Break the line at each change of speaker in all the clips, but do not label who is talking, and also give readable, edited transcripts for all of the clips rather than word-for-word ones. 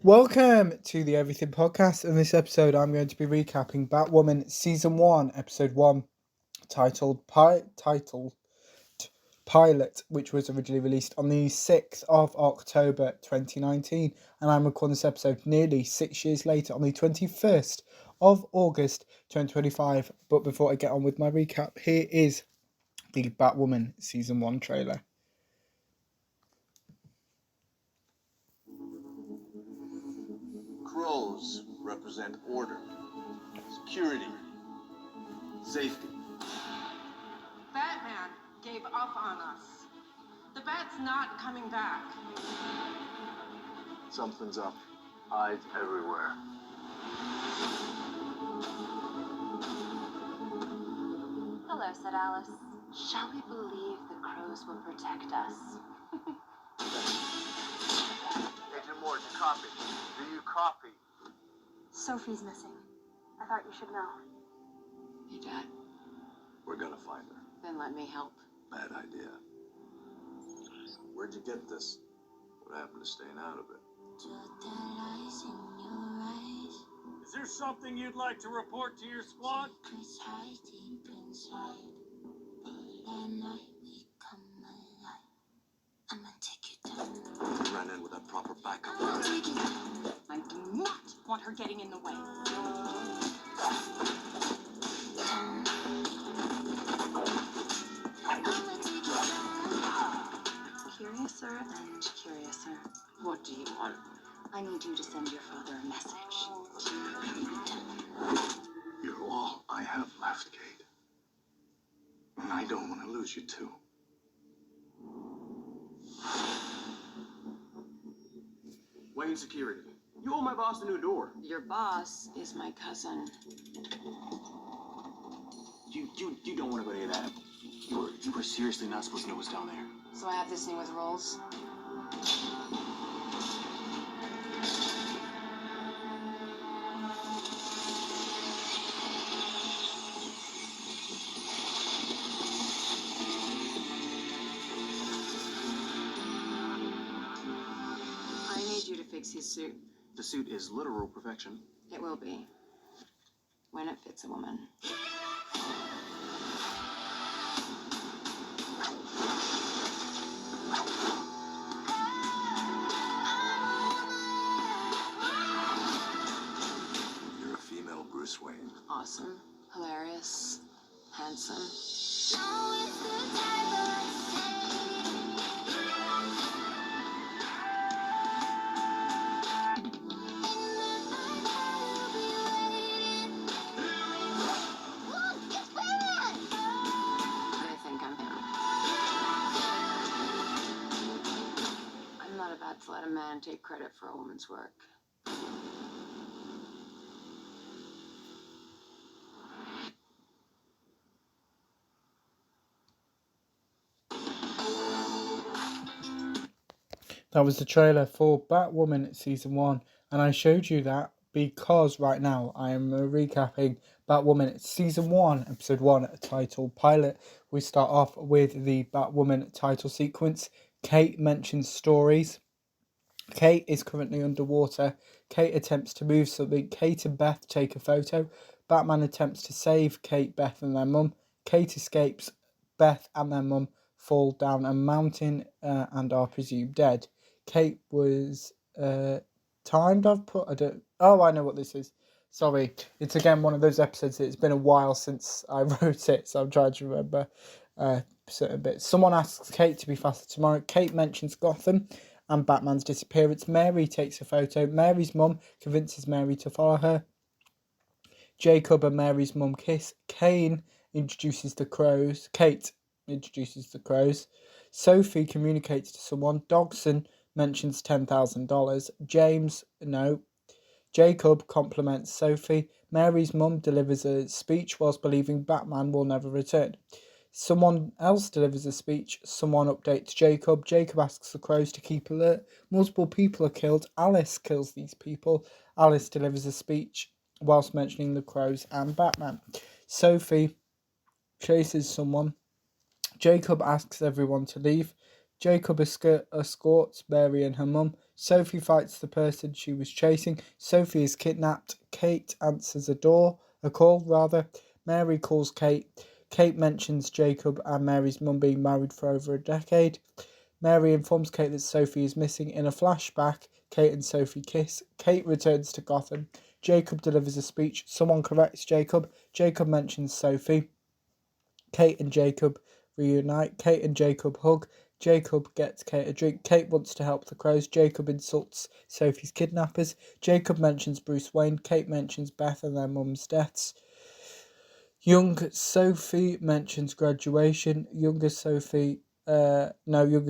Welcome to the Everything Podcast. In this episode, I'm going to be recapping Batwoman Season 1, Episode 1, titled Pilot, which was originally released on the 6th of October 2019. And I'm recording this episode nearly 6 years later on the 21st of August 2025. But before I get on with my recap, here is the Batwoman Season 1 trailer.
Crows represent order, security, safety.
Batman gave up on us. The Bat's not coming back.
Something's up. Eyes everywhere.
Hello, said Alice. Shall we believe the crows will protect us?
Agent Morgan, copy. Do you copy?
Sophie's missing. I thought you should know.
Hey, Dad,
We're gonna find her.
then let me help.
Bad idea. Where'd you get this? What happened to staying out of it? Is there something you'd like to report to your squad? You ran in without proper backup.
I do not want her getting in the way.
Curiouser and curiouser.
What do you want?
I need you to send your father a message.
You're all I have left, Kate. And I don't want to lose you too. Wayne Security. You owe my boss a new door.
Your boss is my cousin.
You don't want to go near that. You were seriously not supposed to know what's down there.
So I have this thing with rolls. I need you to fix his suit.
The suit is literal perfection.
It will be. When it fits a woman.
You're a female Bruce Wayne.
Awesome. Hilarious. Handsome. I think I'm him. I'm not about to let a man take credit for a woman's work.
That was the trailer for Batwoman Season 1, and I showed you that because right now I am recapping Batwoman Season 1, Episode 1, titled Pilot. We start off with the Batwoman title sequence. Kate mentions stories. Kate is currently underwater. Kate attempts to move something. Kate and Beth take a photo. Batman attempts to save Kate, Beth and their mum. Kate escapes. Beth and their mum fall down a mountain and are presumed dead. Kate was timed. I know what this is. Sorry, it's again one of those episodes that it's been a while since I wrote it, so I'm trying to remember certain bits. Someone asks Kate to be faster tomorrow. Kate mentions Gotham and Batman's disappearance. Mary takes a photo. Mary's mum convinces Mary to follow her. Jacob and Mary's mum kiss. Kate introduces the crows. Sophie communicates to someone. Dodgson mentions $10,000. Jacob compliments Sophie. Mary's mum delivers a speech whilst believing Batman will never return. Someone else delivers a speech. Someone updates Jacob. Jacob asks the crows to keep alert. Multiple people are killed. Alice kills these people. Alice delivers a speech whilst mentioning the crows and Batman. Sophie chases someone. Jacob asks everyone to leave. Jacob escorts Mary and her mum. Sophie fights the person she was chasing. Sophie is kidnapped. Kate answers a call. Mary calls Kate. Kate mentions Jacob and Mary's mum being married for over a decade. Mary informs Kate that Sophie is missing. In a flashback, Kate and Sophie kiss. Kate returns to Gotham. Jacob delivers a speech. Someone corrects Jacob. Jacob mentions Sophie. Kate and Jacob reunite. Kate and Jacob hug. Jacob gets Kate a drink. Kate wants to help the crows. Jacob insults Sophie's kidnappers. Jacob mentions Bruce Wayne. Kate mentions Beth and their mum's deaths. Young Sophie mentions graduation. Younger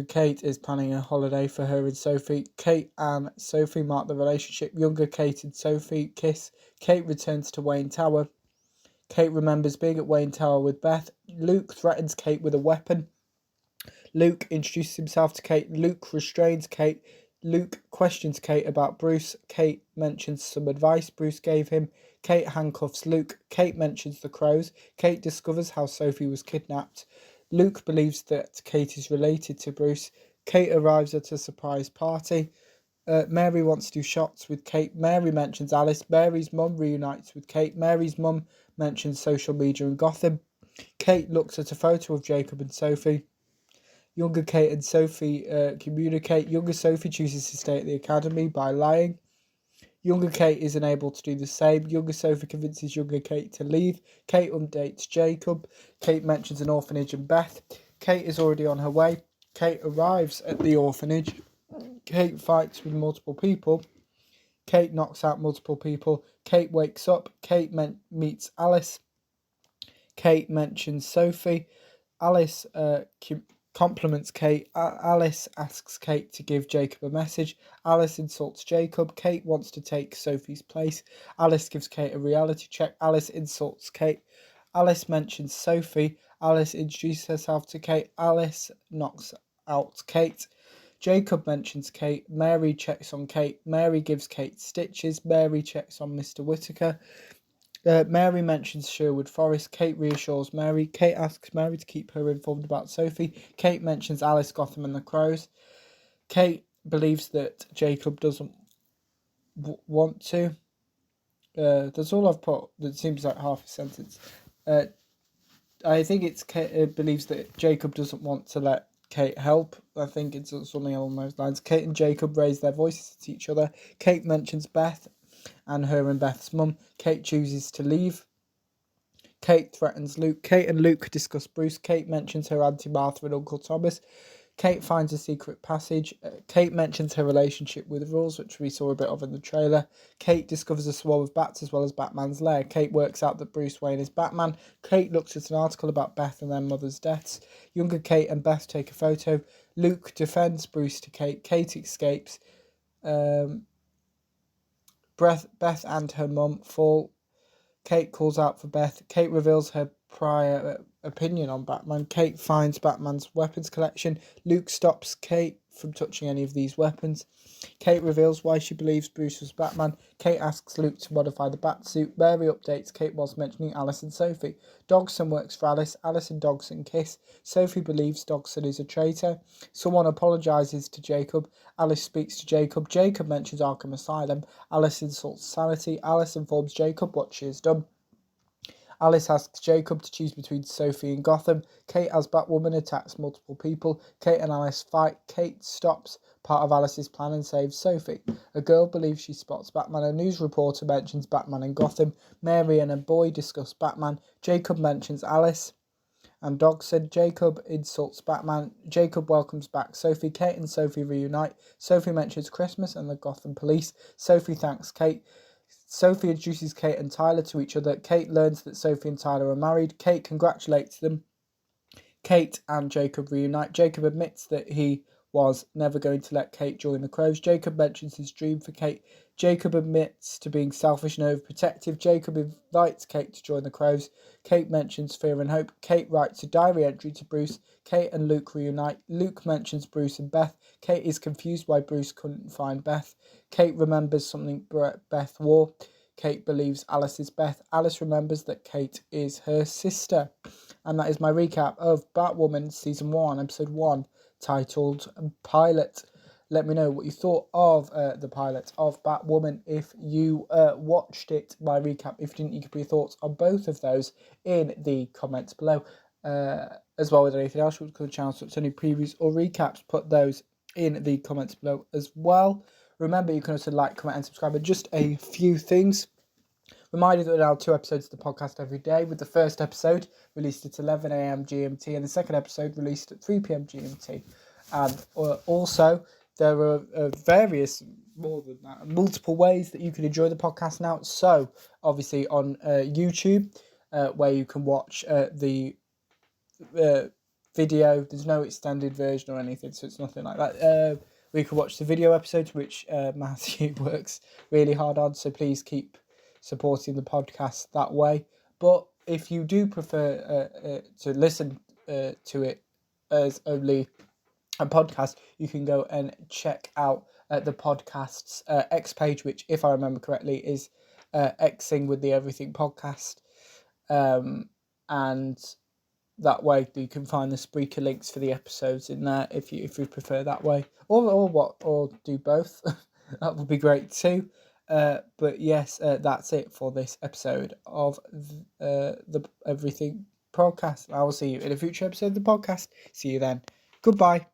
Kate is planning a holiday for her and Sophie. Kate and Sophie mark the relationship. Younger Kate and Sophie kiss. Kate returns to Wayne Tower. Kate remembers being at Wayne Tower with Beth. Luke threatens Kate with a weapon. Luke introduces himself to Kate. Luke restrains Kate. Luke questions Kate about Bruce. Kate mentions some advice Bruce gave him. Kate handcuffs Luke. Kate mentions the crows. Kate discovers how Sophie was kidnapped. Luke believes that Kate is related to Bruce. Kate arrives at a surprise party. Mary wants to do shots with Kate. Mary mentions Alice. Mary's mum reunites with Kate. Mary's mum mentions social media in Gotham. Kate looks at a photo of Jacob and Sophie. Younger Kate and Sophie communicate. Younger Sophie chooses to stay at the academy by lying. Younger Kate is unable to do the same. Younger Sophie convinces younger Kate to leave. Kate updates Jacob. Kate mentions an orphanage and Beth. Kate is already on her way. Kate arrives at the orphanage. Kate fights with multiple people. Kate knocks out multiple people. Kate wakes up. Kate meets Alice. Kate mentions Sophie. Alice compliments Kate. Alice asks Kate to give Jacob a message. Alice insults Jacob. Kate wants to take Sophie's place. Alice gives Kate a reality check. Alice insults Kate. Alice mentions Sophie. Alice introduces herself to Kate. Alice knocks out Kate. Jacob mentions Kate. Mary checks on Kate. Mary gives Kate stitches. Mary checks on Mr. Whittaker. Mary mentions Sherwood Forest. Kate reassures Mary. Kate asks Mary to keep her informed about Sophie. Kate mentions Alice, Gotham and the Crows. Kate believes that Jacob doesn't want to. That's all I've put. That seems like half a sentence. I think it's Kate believes that Jacob doesn't want to let Kate help. I think it's something along those lines. Kate and Jacob raise their voices at each other. Kate mentions Beth and her and Beth's mum. Kate chooses to leave. Kate threatens Luke. Kate and Luke discuss Bruce. Kate mentions her Auntie Martha and Uncle Thomas. Kate finds a secret passage. Kate mentions her relationship with Rules, which we saw a bit of in the trailer. Kate discovers a swarm of bats as well as Batman's lair. Kate works out that Bruce Wayne is Batman. Kate looks at an article about Beth and their mother's deaths. Younger Kate and Beth take a photo. Luke defends Bruce to Kate. Kate escapes. Beth and her mum fall. Kate calls out for Beth. Kate reveals her prior opinion on Batman. Kate finds Batman's weapons collection. Luke stops Kate from touching any of these weapons. Kate reveals why she believes Bruce was Batman. Kate asks Luke to modify the Batsuit. Mary updates Kate whilst mentioning Alice and Sophie. Dogson works for Alice. Alice and Dogson kiss. Sophie believes Dogson is a traitor. Someone apologises to Jacob. Alice speaks to Jacob. Jacob mentions Arkham Asylum. Alice insults Sanity. Alice informs Jacob what she has done. Alice asks Jacob to choose between Sophie and Gotham. Kate as Batwoman attacks multiple people. Kate and Alice fight. Kate stops part of Alice's plan and saves Sophie. A girl believes she spots Batman. A news reporter mentions Batman and Gotham. Mary and a boy discuss Batman. Jacob mentions Alice and Dogson. Jacob insults Batman. Jacob welcomes back Sophie. Kate and Sophie reunite. Sophie mentions Christmas and the Gotham police. Sophie thanks Kate. Sophie introduces Kate and Tyler to each other. Kate learns that Sophie and Tyler are married. Kate congratulates them. Kate and Jacob reunite. Jacob admits that he was never going to let Kate join the Crows. Jacob mentions his dream for Kate. Jacob admits to being selfish and overprotective. Jacob invites Kate to join the Crows. Kate mentions fear and hope. Kate writes a diary entry to Bruce. Kate and Luke reunite. Luke mentions Bruce and Beth. Kate is confused why Bruce couldn't find Beth. Kate remembers something Beth wore. Kate believes Alice is Beth. Alice remembers that Kate is her sister. And that is my recap of Batwoman Season 1, Episode 1, titled Pilot. let me know what you thought of the pilot of Batwoman. If you watched it, my recap. If you didn't, you can put your thoughts on both of those in the comments below. As well as anything else you want to the channel, so it's any previews or recaps, put those in the comments below as well. Remember, you can also like, comment, and subscribe. And just a few things. Reminder that there are 2 episodes of the podcast every day, with the first episode released at 11 a.m. GMT and the second episode released at 3 p.m. GMT. And also, there are various, more than that, multiple ways that you can enjoy the podcast now. So, obviously on YouTube, where you can watch the video. There's no extended version or anything, so it's nothing like that. We can watch the video episodes, which Matthew works really hard on, so please keep supporting the podcast that way. But if you do prefer to listen to it as only a podcast, you can go and check out the podcast's X page, which, if I remember correctly, is Xing with the Everything podcast. And that way you can find the Spreaker links for the episodes in there if you prefer that way, or do both. That would be great too. But yes, that's it for this episode of the Everything podcast. I will see you in a future episode of the podcast. See you then. Goodbye.